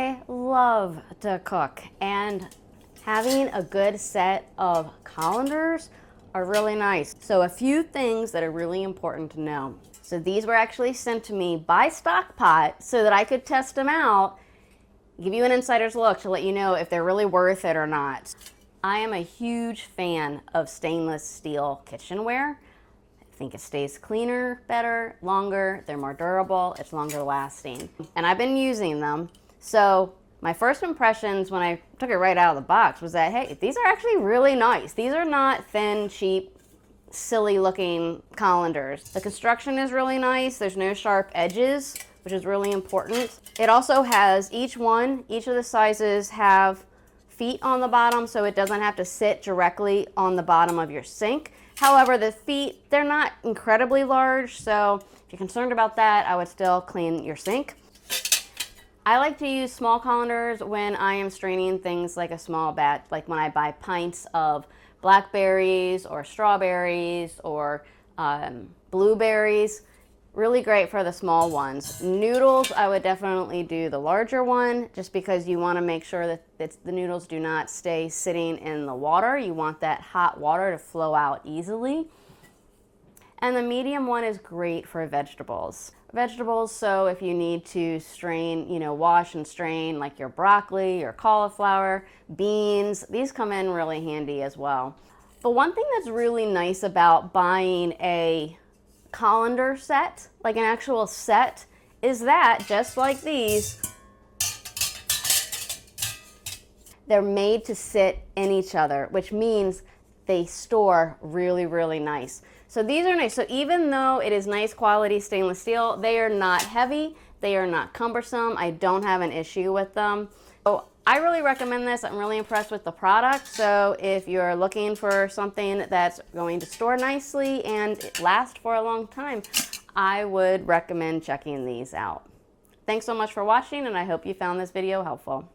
I love to cook, and having a good set of colanders are really nice. So a few things that are really important to know. So these were actually sent to me by StockPot so that I could test them out, give you an insider's look to let you know if they're really worth it or not. I am a huge fan of stainless steel kitchenware. I think it stays cleaner, better, longer, they're more durable, it's longer lasting. And I've been using them. So my first impressions when I took it right out of the box was that, hey, these are actually really nice. These are not thin, cheap, silly looking colanders. The construction is really nice. There's no sharp edges, which is really important. It also has each of the sizes have feet on the bottom, so it doesn't have to sit directly on the bottom of your sink. However, the feet, they're not incredibly large, so if you're concerned about that, I would still clean your sink. I like to use small colanders when I am straining things like a small batch, like when I buy pints of blackberries or strawberries or blueberries. Really great for the small ones. Noodles, I would definitely do the larger one just because you want to make sure that the noodles do not stay sitting in the water. You want that hot water to flow out easily. And the medium one is great for vegetables. So if you need to strain, wash and strain like your broccoli, your cauliflower, beans, these come in really handy as well. But one thing that's really nice about buying a colander set, like an actual set, is that just like these, they're made to sit in each other, which means they store really, really nice. So these are nice. So even though it is nice quality stainless steel, they are not heavy, they are not cumbersome. I don't have an issue with them. So I really recommend this. I'm really impressed with the product. So if you're looking for something that's going to store nicely and last for a long time, I would recommend checking these out. Thanks so much for watching, and I hope you found this video helpful.